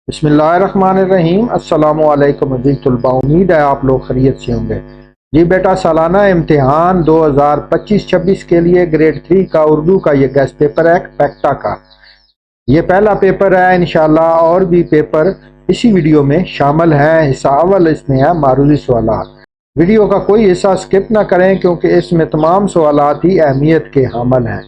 बिस्मिल्लाहिर्रहमानिर्रहीम। अस्सलाम वालेकुम अज़ीज़ तलबा, उम्मीद है आप लोग खैरियत से होंगे। जी बेटा, सालाना इम्तिहान 2025-26 के लिए ग्रेड 3 का उर्दू का ये गेस्ट पेपर है पैक्टा का। ये पहला पेपर है, इंशाल्लाह और भी पेपर इसी वीडियो में शामिल हैं। हिस्सा अव्वल इसमें है मारूजी सवालात। वीडियो का कोई हिस्सा स्किप ना करें क्योंकि इसमें तमाम सवालात ही अहमियत के हामिल हैं।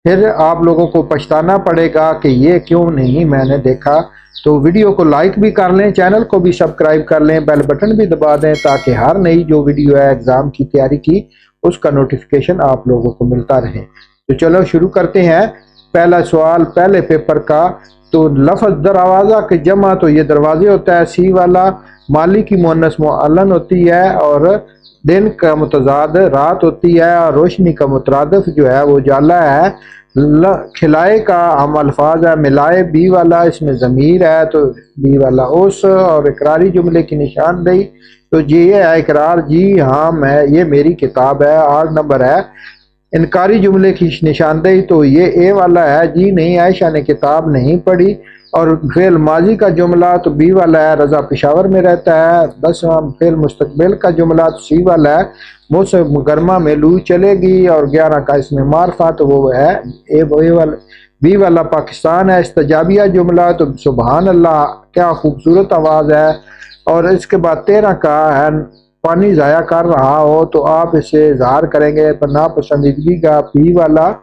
फिर आप लोगों को पछताना पड़ेगा कि ये क्यों नहीं मैंने देखा। तो वीडियो को लाइक भी कर लें, चैनल को भी सब्सक्राइब कर लें, बेल बटन भी दबा दें ताकि हर नई जो वीडियो है एग्ज़ाम की तैयारी की उसका नोटिफिकेशन आप लोगों को मिलता रहे। तो चलो शुरू करते हैं। पहला सवाल पहले पेपर का। तो लफ्ज़ दरवाज़ा की जमा, तो ये दरवाजे होता है सी वाला। माली की मुअन्नस मुअल्लन होती है और दिन का मुतज़ाद रात होती है और रोशनी का मुतरादिफ जो है वो जाला है। खिलाए का हम अल्फाज है मिलाए बी वाला, इसमें ज़मीर है तो बी वाला उस। और इकरारी जुमले की निशानदेही, तो जी ये है इकरार, जी हाँ मैं, ये मेरी किताब है। 8 नंबर है इनकारी जुमले की निशानदेही, तो ये ए वाला है, जी नहीं आयशा ने किताब नहीं पढ़ी। और फेल माजी का जुमला तो बी वाला है, रज़ा पेशावर में रहता है। 10वां फेल मुस्तकबिल का जुमला तो सी वाला है, मौसम गर्मा में लू चलेगी। और 11 का इसमें मारफा, तो वो है ए वाला बी वाला पाकिस्तान है। इस्तजाबिया जुमला तो सुबहान अल्लाह क्या खूबसूरत आवाज़ है। और इसके बाद 13 का है पानी ज़ाया कर रहा हो तो आप इसे इजहार करेंगे नापसंदीदगी का बी वाला।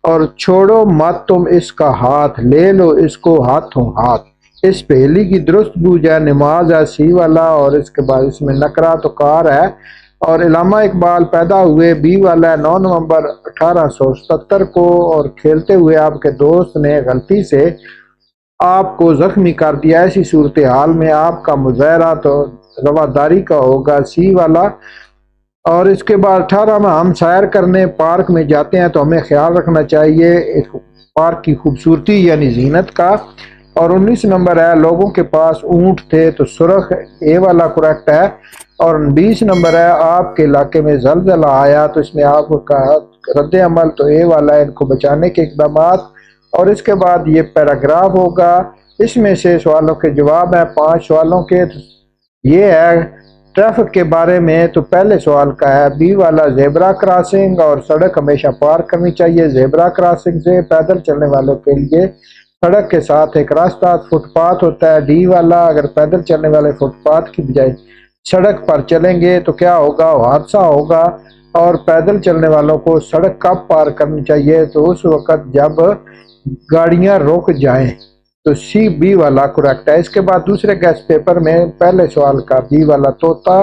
और छोड़ो मत तुम इसका हाथ, ले लो इसको हाथों हाथ। इस पहेली की दुरुस्त बूझ है नमाज है सी वाला। और इसके बाद इसमें नकरा तो कार है। और इलामा इकबाल पैदा हुए बी वाला है 9 नवंबर 1877 को। और खेलते हुए आपके दोस्त ने गलती से आपको जख्मी कर दिया। ऐसी सूरत हाल में आपका मुजाहरा तो रवादारी का होगा सी वाला। और इसके बाद 18 में हम सैर करने पार्क में जाते हैं तो हमें ख्याल रखना चाहिए एक पार्क की खूबसूरती यानी जीनत का। और 19 नंबर है लोगों के पास ऊंट थे, तो सुरख ए वाला करेक्ट है। और 20 नंबर है आपके इलाके में जलजला आया, तो इसमें आपका रद्द अमल तो ए वाला है, इनको बचाने के इकदाम। और इसके बाद ये पैराग्राफ होगा, इसमें से सवालों के जवाब हैं 5 सवालों के। ये है ट्रैफिक के बारे में, तो पहले सवाल का है बी वाला जेब्रा क्रॉसिंग। और सड़क हमेशा पार करनी चाहिए जेब्रा क्रॉसिंग से। पैदल चलने वालों के लिए सड़क के साथ एक रास्ता फुटपाथ होता है डी वाला। अगर पैदल चलने वाले फुटपाथ की बजाय सड़क पर चलेंगे तो क्या होगा, हादसा होगा। और पैदल चलने वालों को सड़क कब पार करनी चाहिए, तो उस वक्त जब गाड़ियां रुक जाएं। तो सी बी वाला करेक्ट है। इसके बाद दूसरे गेस्ट पेपर में पहले सवाल का बी वाला तोता,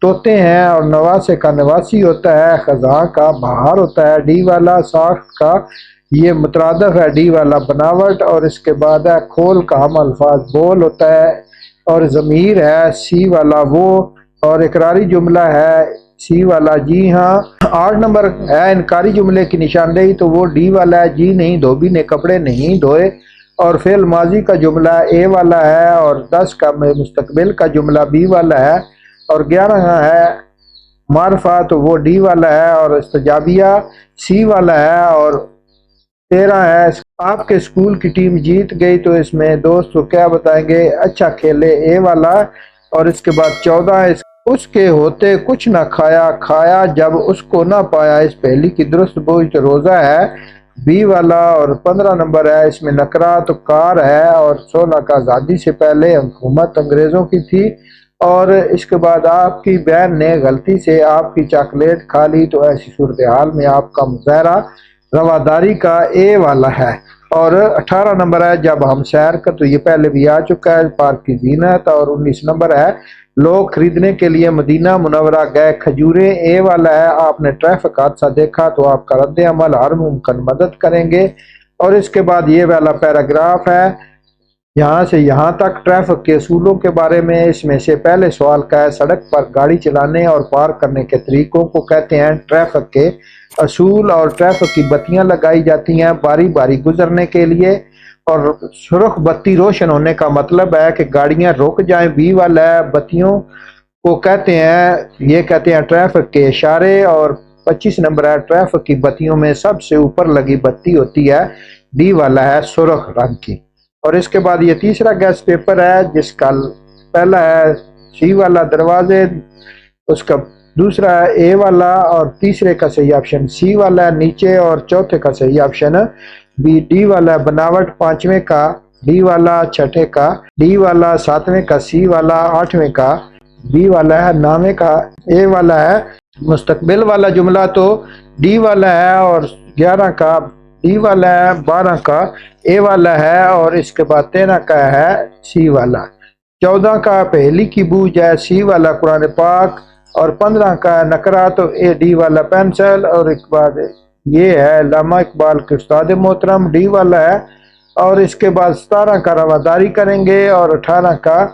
तोते हैं और नवासे का नवासी होता है। खजा का बहार होता है डी वाला। साख का ये मुतरादफ है डी वाला बनावट। और इसके बाद है खोल का हम अल्फाज बोल होता है। और ज़मीर है सी वाला वो। और इकरारी जुमला है सी वाला जी हाँ। 8 नंबर है इनकारी जुमले की निशानदेही, तो वो डी वाला है, जी नहीं धोबी ने कपड़े नहीं धोए। और फेल माजी का जुमला ए वाला है। और 10 का मुस्तकबिल का जुमला बी वाला है। और 11 है मारफा, तो वो डी वाला है। और इस्तजाबिया सी वाला है। और 13 है आपके स्कूल की टीम जीत गई, तो इसमें दोस्त को क्या बताएंगे, अच्छा खेले ए वाला। और इसके बाद 14 है उसके होते कुछ ना खाया, खाया जब उसको ना पाया। इस पहली की दुरुस्त बोझ तो रोज़ा है बी वाला। और 15 नंबर है इसमें नकरा तो कार है। और 16 का आज़ादी से पहले हुकूमत अंग्रेज़ों की थी। और इसके बाद आपकी बहन ने गलती से आपकी चॉकलेट खा ली, तो ऐसी सूरत हाल में आपका मुजाहरा रवादारी का ए वाला है। और 18 नंबर है जब हम सैर का, तो ये पहले भी आ चुका है पार्क की जीनत। और 19 नंबर है लोग खरीदने के लिए मदीना मुनव्वरा गए, खजूरें ए वाला है। आपने ट्रैफिक हादसा देखा तो आपका रद्द अमल हर मुमकिन मदद करेंगे। और इसके बाद ये वाला पैराग्राफ है यहाँ से यहाँ तक ट्रैफिक के असूलों के बारे में। इसमें से पहले सवाल का है सड़क पर गाड़ी चलाने और पार करने के तरीकों को कहते हैं ट्रैफिक के असूल। और ट्रैफिक की बत्तियां लगाई जाती हैं बारी बारी गुजरने के लिए। और सुर्ख बत्ती रोशन होने का मतलब है कि गाड़ियां रुक जाएं बी वाला है। बत्तियों को कहते हैं, ये कहते हैं ट्रैफिक के इशारे। और 25 नंबर है ट्रैफिक की बत्तियों में सबसे ऊपर लगी बत्ती होती है डी वाला है सुर्ख रंग की। اور اس کے بعد یہ تیسرا گیس پیپر ہے جس کا پہلا ہے سی والا دروازے، اس کا دوسرا ہے اے والا، اور تیسرے کا صحیح آپشن سی والا ہے نیچے، اور چوتھے کا صحیح آپشن بی ڈی والا ہے بناوٹ، پانچویں کا ڈی والا، چھٹے کا ڈی والا، ساتویں کا سی والا، آٹھویں کا بی والا ہے، نامے کا اے والا ہے، مستقبل والا جملہ تو ڈی والا ہے، اور 11 کا ڈی والا ہے، 12 کا اے والا ہے، اور اس کے بعد 13 کا ہے سی والا، 14 کا پہلی کی بوجھ ہے سی والا قرآن پاک، اور 15 کا نقرہ تو اے ڈی والا پینسل، اور ایک بعد یہ ہے علامہ اقبال کے استاد محترم ڈی والا ہے، اور اس کے بعد 17 کا رواداری کریں گے، اور 18 کا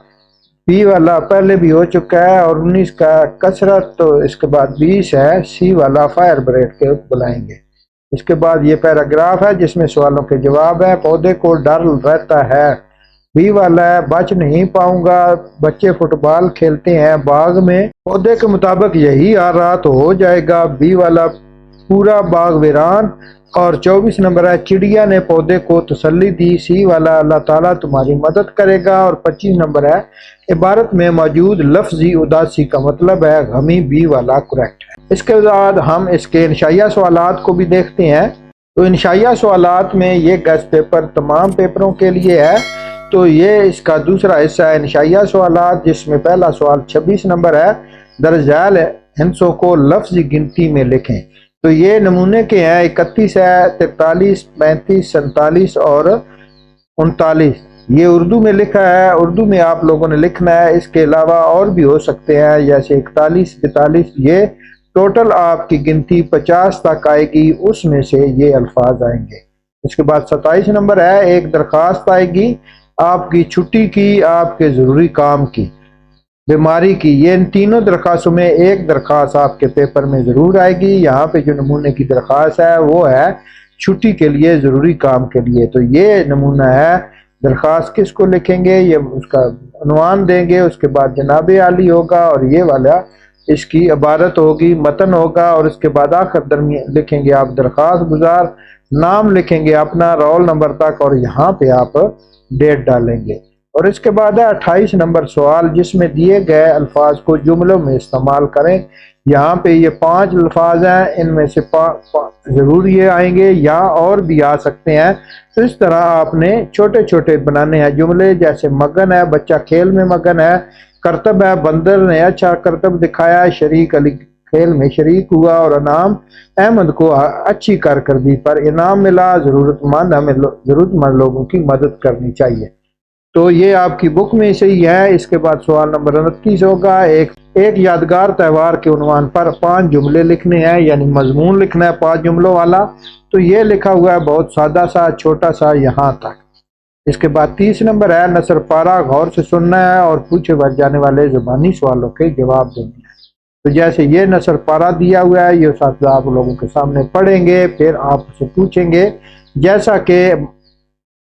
بی والا پہلے بھی ہو چکا ہے، اور 19 کا کثرت، تو اس کے بعد 20 ہے سی والا فائر بریڈ کے بلائیں گے۔ اس کے بعد یہ پیراگراف ہے جس میں سوالوں کے جواب ہے۔ پودے کو ڈر رہتا ہے، بی والا ہے بچ نہیں پاؤں گا، بچے فٹ بال کھیلتے ہیں باغ میں، پودے کے مطابق یہی آ رہا تو ہو جائے گا، بی والا پورا باغ ویران، اور 24 نمبر ہے چڑیا نے پودے کو تسلی دی، سی والا اللہ تعالیٰ تمہاری مدد کرے گا، اور 25 نمبر ہے عبارت میں موجود لفظی اداسی کا مطلب ہے غمی، بی والا کریکٹ ہے۔ اس کے بعد ہم اس کے انشائیہ سوالات کو بھی دیکھتے ہیں۔ تو انشائیہ سوالات میں یہ گیس پیپر تمام پیپروں کے لیے ہے، تو یہ اس کا دوسرا حصہ ہے انشائیہ سوالات، جس میں پہلا سوال 26 نمبر ہے درج ذیل ہندسوں کو لفظی گنتی میں لکھیں۔ تو یہ نمونے کے ہیں 31 ہے، 43، 35، 47 اور 39۔ یہ اردو میں لکھا ہے، اردو میں آپ لوگوں نے لکھنا ہے، اس کے علاوہ اور بھی ہو سکتے ہیں جیسے 41، 42۔ یہ ٹوٹل آپ کی گنتی 50 تک آئے گی، اس میں سے یہ الفاظ آئیں گے۔ اس کے بعد 27 نمبر ہے ایک درخواست آئے گی آپ کی چھٹی کی، آپ کے ضروری کام کی، بیماری کی۔ یہ ان تینوں درخواستوں میں ایک درخواست آپ کے پیپر میں ضرور آئے گی۔ یہاں پہ جو نمونے کی درخواست ہے وہ ہے چھٹی کے لیے، ضروری کام کے لیے۔ تو یہ نمونہ ہے، درخواست کس کو لکھیں گے، یہ اس کا عنوان دیں گے، اس کے بعد جناب عالی ہوگا، اور یہ والا اس کی عبارت ہوگی، متن ہوگا، اور اس کے بعد آخر درمیان لکھیں گے آپ درخواست گزار، نام لکھیں گے اپنا رول نمبر تک، اور یہاں پہ آپ ڈیٹ ڈالیں گے۔ اور اس کے بعد ہے 28 نمبر سوال جس میں دیے گئے الفاظ کو جملوں میں استعمال کریں۔ یہاں پہ یہ 5 الفاظ ہیں، ان میں سے ضرور یہ آئیں گے یا اور بھی آ سکتے ہیں۔ تو اس طرح آپ نے چھوٹے چھوٹے بنانے ہیں جملے، جیسے مگن ہے بچہ کھیل میں مگن ہے، کرتب ہے بندر نے اچھا کرتب دکھایا، شریک علی کھیل میں شریک ہوا، اور انعام احمد کو اچھی کارکردگی پر انعام ملا، ہمیں ضرورت مند لوگوں کی مدد کرنی چاہیے۔ تو یہ آپ کی بک میں سے ہی ہے۔ اس کے بعد سوال نمبر 29 ہوگا، ایک یادگار تہوار کے عنوان پر 5 جملے لکھنے ہیں، یعنی مضمون لکھنا ہے 5 جملوں والا۔ تو یہ لکھا ہوا ہے بہت سادہ سا، چھوٹا سا یہاں تک۔ اس کے بعد 30 نمبر ہے نثر پارہ غور سے سننا ہے اور پوچھے جانے والے زبانی سوالوں کے جواب دینے ہیں۔ تو جیسے یہ نثر پارہ دیا ہوا ہے، یہ اساتذہ آپ لوگوں کے سامنے پڑھیں گے، پھر آپ سے پوچھیں گے، جیسا کہ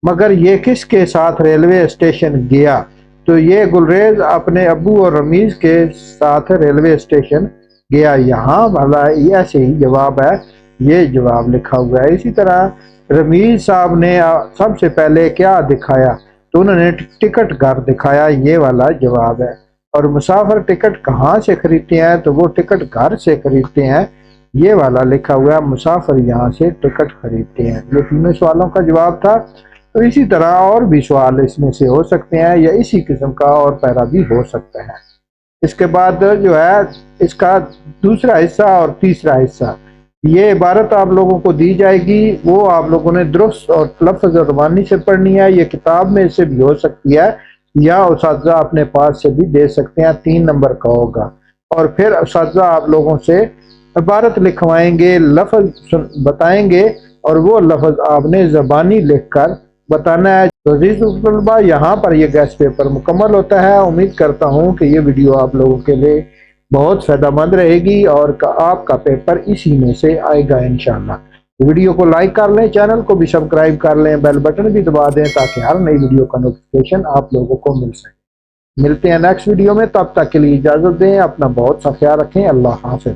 مگر یہ کس کے ساتھ ریلوے اسٹیشن گیا؟ تو یہ گلریز اپنے ابو اور رمیز کے ساتھ ریلوے اسٹیشن گیا، یہاں والا ایسے ہی جواب ہے، یہ جواب لکھا ہوا ہے۔ اسی طرح رمیز صاحب نے سب سے پہلے کیا دکھایا؟ تو انہوں نے ٹکٹ گھر دکھایا، یہ والا جواب ہے۔ اور مسافر ٹکٹ کہاں سے خریدتے ہیں؟ تو وہ ٹکٹ گھر سے خریدتے ہیں، یہ والا لکھا ہوا ہے، مسافر یہاں سے ٹکٹ خریدتے ہیں۔ یہ تینوں سوالوں کا جواب تھا۔ تو اسی طرح اور بھی سوال اس میں سے ہو سکتے ہیں، یا اسی قسم کا اور پیرا بھی ہو سکتا ہے۔ اس کے بعد جو ہے اس کا دوسرا حصہ اور تیسرا حصہ، یہ عبارت آپ لوگوں کو دی جائے گی، وہ آپ لوگوں نے درست اور لفظ اور زبانی سے پڑھنی ہے۔ یہ کتاب میں سے بھی ہو سکتی ہے، یا اساتذہ اپنے پاس سے بھی دے سکتے ہیں، 3 نمبر کا ہوگا۔ اور پھر اساتذہ آپ لوگوں سے عبارت لکھوائیں گے، لفظ بتائیں گے، اور وہ لفظ آپ نے زبانی لکھ کر بتانا ہے۔ تو عزیز طلباء، یہاں پر یہ گیس پیپر مکمل ہوتا ہے۔ امید کرتا ہوں کہ یہ ویڈیو آپ لوگوں کے لیے بہت فائدہ مند رہے گی، اور آپ کا پیپر اسی میں سے آئے گا انشاءاللہ۔ ویڈیو کو لائک کر لیں، چینل کو بھی سبسکرائب کر لیں، بیل بٹن بھی دبا دیں تاکہ ہر نئی ویڈیو کا نوٹیفیکیشن آپ لوگوں کو مل سکے۔ ملتے ہیں نیکسٹ ویڈیو میں، تب تک کے لیے اجازت دیں، اپنا بہت سا خیال رکھیں، اللہ حافظ۔